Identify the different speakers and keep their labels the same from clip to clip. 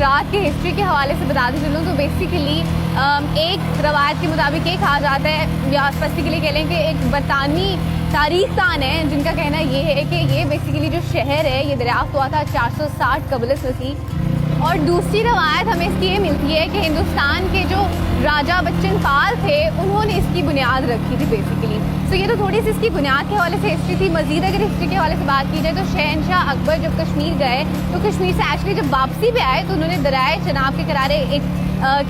Speaker 1: गुजरात के हिस्ट्री के हवाले से बताते चलूँ तो बेसिकली एक रवायत के मुताबिक ये कहा जाता है, या स्पेसिफिकली कह लें कि एक बरतानवी तारीखदान है जिनका कहना ये है कि ये बेसिकली जो शहर है ये दरियाफ्त हुआ था 460 कबल मसीह। और दूसरी रवायत हमें इसकी ये मिलती है कि हिंदुस्तान के जो राजा बच्चन पाल थे उन्होंने इसकी बुनियाद रखी थी बेसिकली। तो ये तो थोड़ी सी इसकी बुनियाद के हवाले से हिस्ट्री थी। मज़ीद अगर हिस्ट्री के हवाले से बात की जाए तो शहनशाह अकबर जब कश्मीर गए तो कश्मीर से एक्चुअली जब वापसी पे आए तो उन्होंने दरियाए चनाब के किनारे एक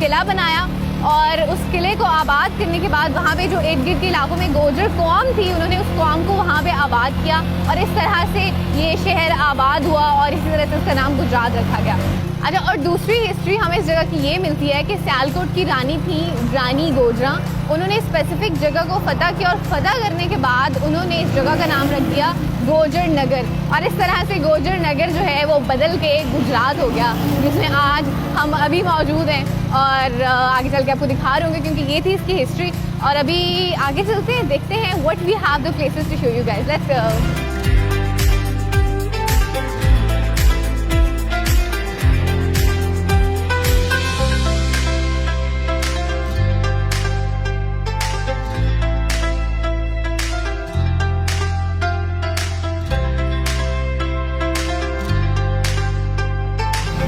Speaker 1: किला बनाया, और उस किले को आबाद करने के बाद वहाँ पे जो इर्द गिर्द के इलाकों में गोजर कौम थी उन्होंने उस कौम को वहाँ पे आबाद किया, और इस तरह से ये शहर आबाद हुआ और इसी तरह से उसका नाम गुजरात रखा गया। अच्छा, और दूसरी हिस्ट्री हमें इस जगह की ये मिलती है कि सियालकोट की रानी थी रानी गोजरा, उन्होंने स्पेसिफिक जगह को फतह किया और फतह करने के बाद उन्होंने इस जगह का नाम रख दिया गोजर नगर, और इस तरह से गोजर नगर जो है वो बदल के गुजरात हो गया, जिसमें आज हम अभी मौजूद हैं। और आगे चल के आपको दिखा रहे होंगे क्योंकि ये थी इसकी हिस्ट्री। और अभी आगे चलते हैं, देखते हैं what we have the places to show you guys. Let's go.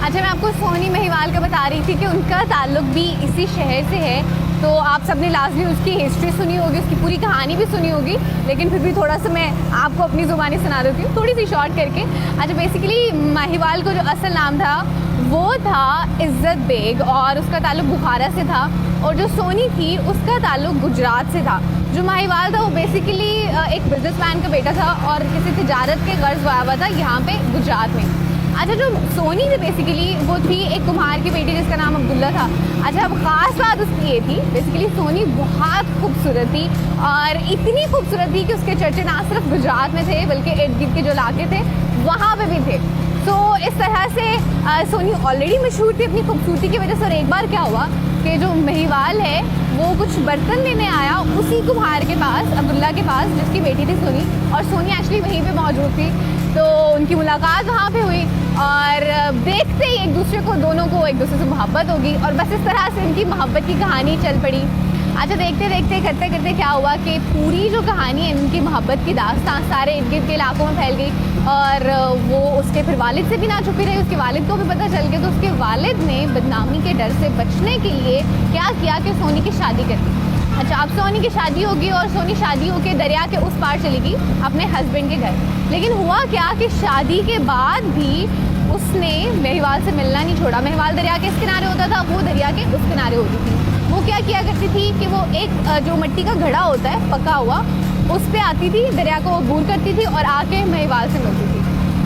Speaker 1: अच्छा, मैं आपको सोनी महिवाल का बता रही थी कि उनका ताल्लुक भी इसी शहर से है, तो आप सबने लाजमी उसकी हिस्ट्री सुनी होगी, उसकी पूरी कहानी भी सुनी होगी, लेकिन फिर भी थोड़ा सा मैं आपको अपनी ज़ुबानी सुना देती हूँ थोड़ी सी शॉर्ट करके। अच्छा, बेसिकली महिवाल को जो असल नाम था वो था इज़्ज़त बेग, और उसका ताल्लुक बुखारा से था, और जो सोनी थी उसका ताल्लुक गुजरात से था। जो महिवाल था वो बेसिकली एक बिजनेसमैन का बेटा था और किसी तिजारत के गर्ज आया हुआ था यहाँ पे गुजरात में। अच्छा, जो सोनी थी बेसिकली वो थी एक कुम्हार की बेटी जिसका नाम अब्दुल्ला था। अच्छा, अब ख़ास बात उसकी ये थी बेसिकली सोनी बहुत खूबसूरत थी, और इतनी खूबसूरत थी कि उसके चर्चे ना सिर्फ गुजरात में थे बल्कि इर्द गिर्द के जो इलाके थे वहाँ पे भी थे। तो इस तरह से सोनी ऑलरेडी मशहूर थी अपनी खूबसूरती की वजह से। और एक बार क्या हुआ कि जो महिवाल है वो कुछ बर्तन लेने आया उसी कुम्हार के पास, अब्दुल्ला के पास, जिसकी बेटी थी सोनी, और सोनी एक्चुअली वहीं पे मौजूद थी। तो उनकी मुलाकात वहाँ पे हुई और देखते ही दोनों को एक दूसरे से मोहब्बत होगी, और बस इस तरह से इनकी मोहब्बत की कहानी चल पड़ी। अच्छा, देखते देखते करते करते क्या हुआ कि पूरी जो कहानी है इनकी मोहब्बत की दास्तां सारे इर्द गिर्द के इलाकों में फैल गई, और वो उसके फिर वालिद से भी ना छुपी रही, उसके वालिद को भी पता चल गया। तो उसके वालिद ने बदनामी के डर से बचने के लिए क्या किया कि सोनी की शादी कर दी। अच्छा, अब सोनी की शादी होगी और सोनी शादी होकर दरिया के उस पार चली गई अपने हस्बैंड के घर। लेकिन हुआ क्या कि शादी के बाद भी उसने महिवाल से मिलना नहीं छोड़ा। महिवाल दरिया के इस किनारे होता था, वो दरिया के उस किनारे होती थी। वो क्या किया करती थी कि वो एक जो मिट्टी का घड़ा होता है पका हुआ, उस पे आती थी, दरिया को अबूर करती थी और आके महिवाल से मिलती थी।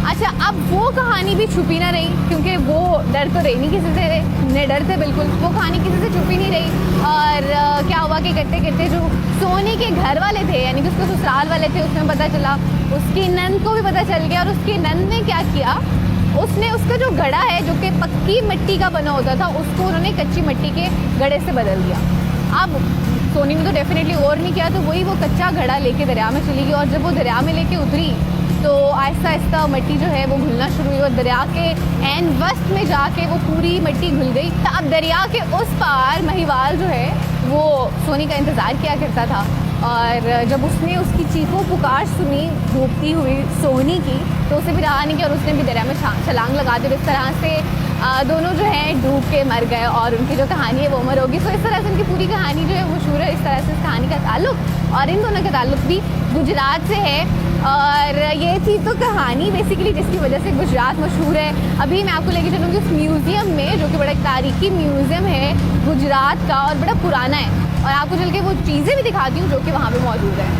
Speaker 1: अच्छा, अब वो कहानी भी छुपी ना रही क्योंकि वो डर तो रही नहीं किसी से, न डर थे बिल्कुल, वो कहानी किसी से छुपी नहीं रही। और क्या हुआ कि करते करते जो सोनी के घर वाले थे यानी कि उसके ससुराल वाले थे, उसमें पता चला, उसकी नंद को भी पता चल गया। और उसकी नंद ने क्या किया, उसने उसका जो घड़ा है जो कि पक्की मिट्टी का बना होता था उसको उन्होंने कच्ची मिट्टी के घड़े से बदल दिया। अब सोनी ने तो डेफिनेटली और नहीं किया, तो वही वो कच्चा घड़ा लेके दरिया में चली गई, और जब वो दरिया में लेके उतरी तो आहिस्ता आहिस्ता मिट्टी जो है वो घुलना शुरू हुई, और दरिया के एन वस्त में जाके वो पूरी मिट्टी घुल गई। अब दरिया के उस पार महिवाल जो है वो सोनी का इंतज़ार किया करता था, और जब उसने उसकी चीखों पुकार सुनी डूबती हुई सोनी की तो उसे भी रहा नहीं कि, और उसने भी दरिया में छलांग लगा दी। इस तरह से दोनों जो हैं डूब के मर गए, और उनकी जो कहानी है वो अमर होगी। तो इस तरह से उनकी पूरी कहानी जो है वो मशहूर है। इस तरह से इस कहानी का ताल्लुक और इन दोनों का ताल्लुक भी गुजरात से है। और ये थी तो कहानी बेसिकली जिसकी वजह से गुजरात मशहूर है। अभी मैं आपको लेके चलूँगी उस म्यूज़ियम में जो कि बड़ा एक तारीखी म्यूज़ियम है गुजरात का और बड़ा पुराना है, और आपको चल के वो चीज़ें भी दिखाती हूँ जो कि वहाँ पे मौजूद है।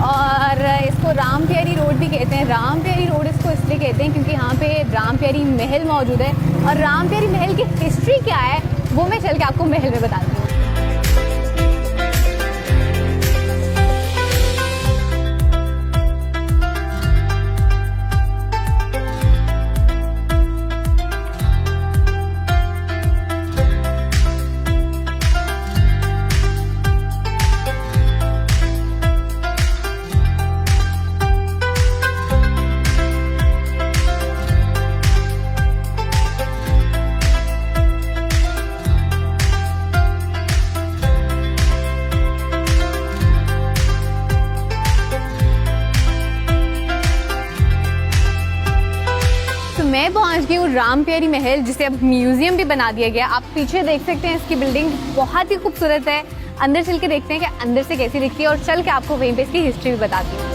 Speaker 1: और इसको राम प्यारी रोड भी कहते हैं। राम प्यारी रोड इसको इसलिए कहते हैं क्योंकि यहाँ पे राम प्यारी महल मौजूद है। और राम प्यारी महल की हिस्ट्री क्या है वो मैं चल के आपको महल में बताती हूँ। मैं पहुंच गई हूँ राम प्यारी महल, जिसे अब म्यूजियम भी बना दिया गया। आप पीछे देख सकते हैं, इसकी बिल्डिंग बहुत ही खूबसूरत है। अंदर चल के देखते हैं कि अंदर से कैसी दिखती है और चल के आपको वहीं पे इसकी हिस्ट्री भी बताती हूँ।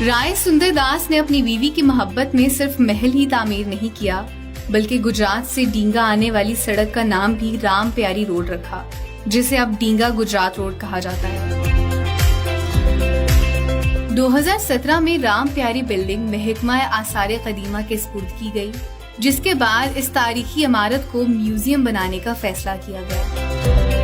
Speaker 2: राय सुंदरदास ने अपनी बीवी की मोहब्बत में सिर्फ महल ही तामीर नहीं किया, बल्कि गुजरात से डींगा आने वाली सड़क का नाम भी राम प्यारी रोड रखा, जिसे अब डींगा गुजरात रोड कहा जाता है। 2017 में राम प्यारी बिल्डिंग महकमा आसारे कदीमा के सुपुर्द की गई, जिसके बाद इस तारीखी इमारत को म्यूजियम बनाने का फैसला किया गया।